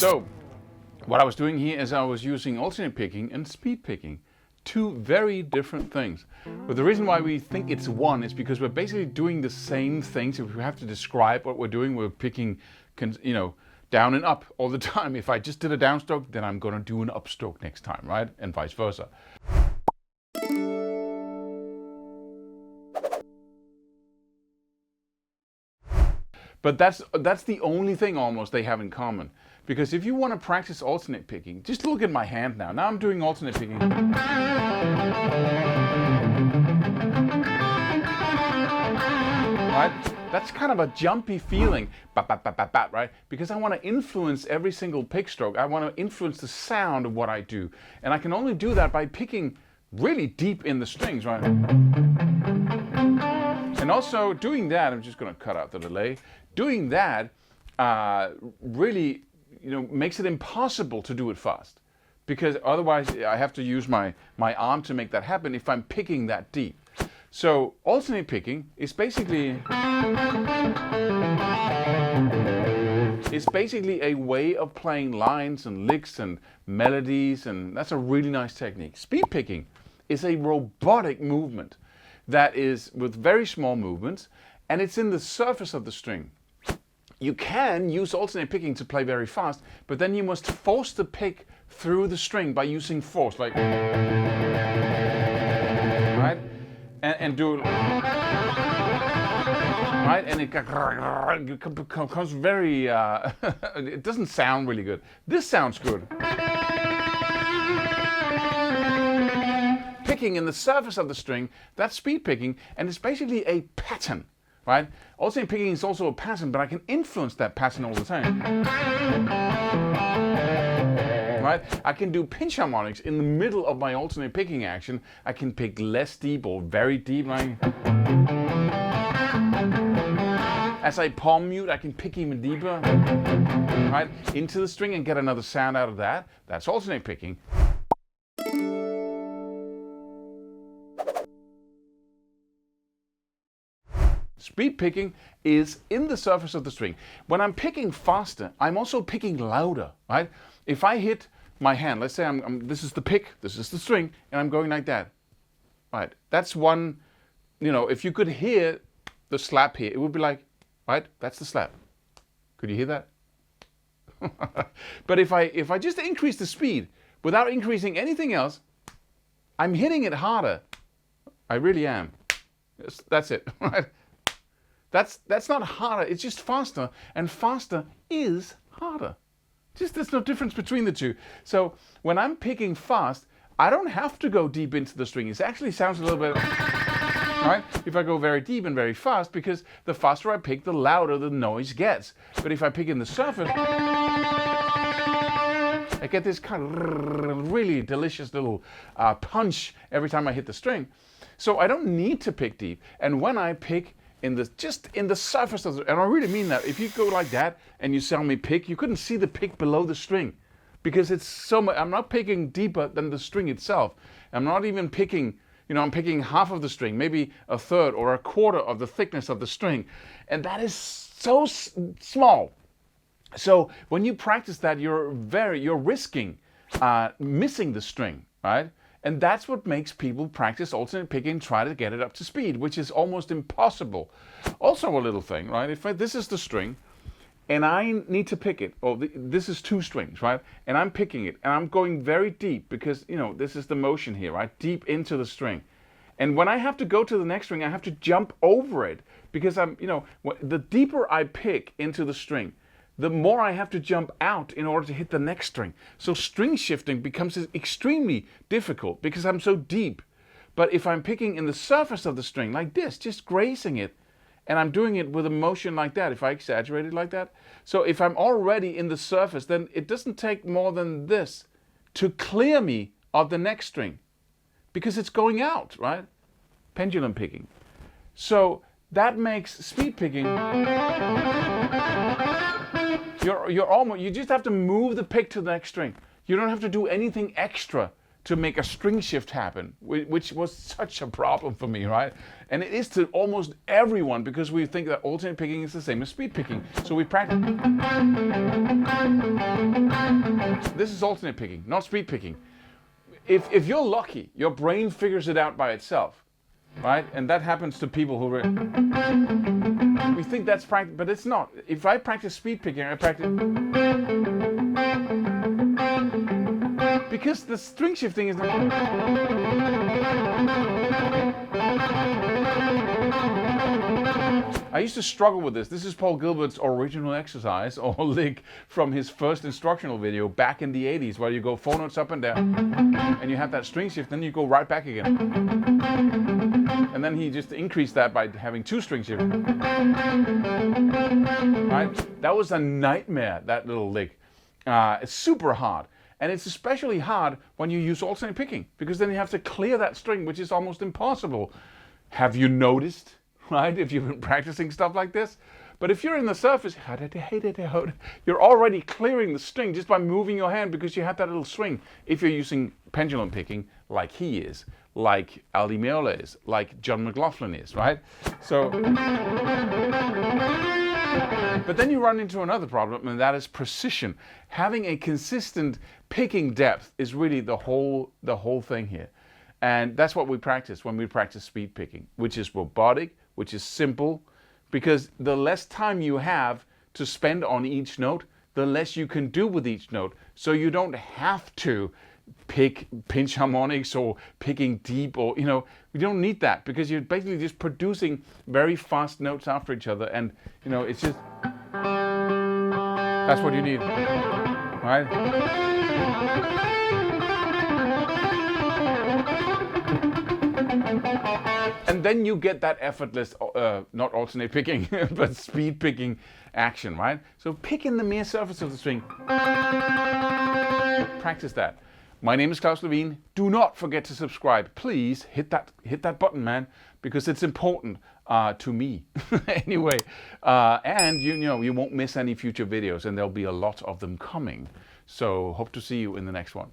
So what I was doing here is I was using alternate picking and speed picking. Two very different things. But the reason why we think it's one is because we're basically doing the same things. If we have to describe what we're doing, we're picking, down and up all the time. If I just did a downstroke, then I'm going to do an upstroke next time, right? And vice versa. But that's the only thing almost they have in common. Because if you want to practice alternate picking, just look at my hand now. Now I'm doing alternate picking. Right? That's kind of a jumpy feeling, right? Because I want to influence every single pick stroke. I want to influence the sound of what I do. And I can only do that by picking really deep in the strings, right? And also doing that, I'm just going to cut out the delay. Doing that really, makes it impossible to do it fast, because otherwise I have to use my arm to make that happen if I'm picking that deep. So alternate picking is basically a way of playing lines and licks and melodies, and that's a really nice technique. Speed picking is a robotic movement that is with very small movements, and it's in the surface of the string. You can use alternate picking to play very fast, but then you must force the pick through the string by using force, like, right? And do, right? And it becomes very, it doesn't sound really good. This sounds good. Picking in the surface of the string, that's speed picking, and it's basically a pattern. Right? Alternate picking is also a pattern, but I can influence that pattern all the time. Right? I can do pinch harmonics in the middle of my alternate picking action. I can pick less deep or very deep. Like, as I palm mute, I can pick even deeper, right, into the string and get another sound out of that. That's alternate picking. Speed picking is in the surface of the string. When I'm picking faster, I'm also picking louder, right? If I hit my hand, let's say this is the pick, this is the string, and I'm going like that, right? That's one, if you could hear the slap here, it would be like, right? That's the slap. Could you hear that? But if I just increase the speed without increasing anything else, I'm hitting it harder. I really am. Yes, that's it, right? That's not harder, it's just faster, and faster is harder. There's no difference between the two. So when I'm picking fast, I don't have to go deep into the string. It actually sounds a little bit, right? If I go very deep and very fast, because the faster I pick, the louder the noise gets. But if I pick in the surface, I get this kind of really delicious little punch every time I hit the string. So I don't need to pick deep. And when I pick just in the surface of the, and I really mean that. If you go like that and you saw me pick, you couldn't see the pick below the string, because it's so much. I'm not picking deeper than the string itself. I'm not even picking, I'm picking half of the string, maybe a third or a quarter of the thickness of the string, and that is so small. So when you practice that, you're risking missing the string, right? And that's what makes people practice alternate picking, try to get it up to speed, which is almost impossible. Also a little thing, right? If this is the string, and I need to pick it, this is two strings, right? And I'm picking it, and I'm going very deep, because, this is the motion here, right? Deep into the string. And when I have to go to the next string, I have to jump over it, because the deeper I pick into the string, the more I have to jump out in order to hit the next string. So string shifting becomes extremely difficult because I'm so deep. But if I'm picking in the surface of the string like this, just grazing it, and I'm doing it with a motion like that, if I exaggerate it like that. So if I'm already in the surface, then it doesn't take more than this to clear me of the next string, because it's going out, right? Pendulum picking. So that makes speed picking, you just have to move the pick to the next string. You don't have to do anything extra to make a string shift happen, which was such a problem for me, right? And it is to almost everyone, because we think that alternate picking is the same as speed picking. So we practice. This is alternate picking, not speed picking. If you're lucky, your brain figures it out by itself, right? And that happens to people who we think that's practice, but it's not. If I practice speed picking, I practice because the string shifting is I used to struggle with this. This is Paul Gilbert's original exercise or lick from his first instructional video back in the 80s, where you go 4 notes up and down and you have that string shift, then you go right back again. And then he just increased that by having 2 string shifts. Right? That was a nightmare, that little lick. It's super hard. And it's especially hard when you use alternate picking, because then you have to clear that string, which is almost impossible. Have you noticed, right, if you've been practicing stuff like this? But if you're in the surface, you're already clearing the string just by moving your hand, because you have that little swing. If you're using pendulum picking, like he is, like Aldi Meola is, like John McLaughlin is, right? So, but then you run into another problem, and that is precision. Having a consistent picking depth is really the whole thing here. And that's what we practice when we practice speed picking, which is robotic, which is simple, because the less time you have to spend on each note, the less you can do with each note. So you don't have to pick pinch harmonics or picking deep, or, you don't need that, because you're basically just producing very fast notes after each other. And, it's just, that's what you need, right? And then you get that effortless, not alternate picking, but speed picking action, right? So pick in the mere surface of the string. Practice that. My name is Claus Levin. Do not forget to subscribe. Please hit that button, man, because it's important to me. Anyway, and you won't miss any future videos, and there'll be a lot of them coming. So hope to see you in the next one.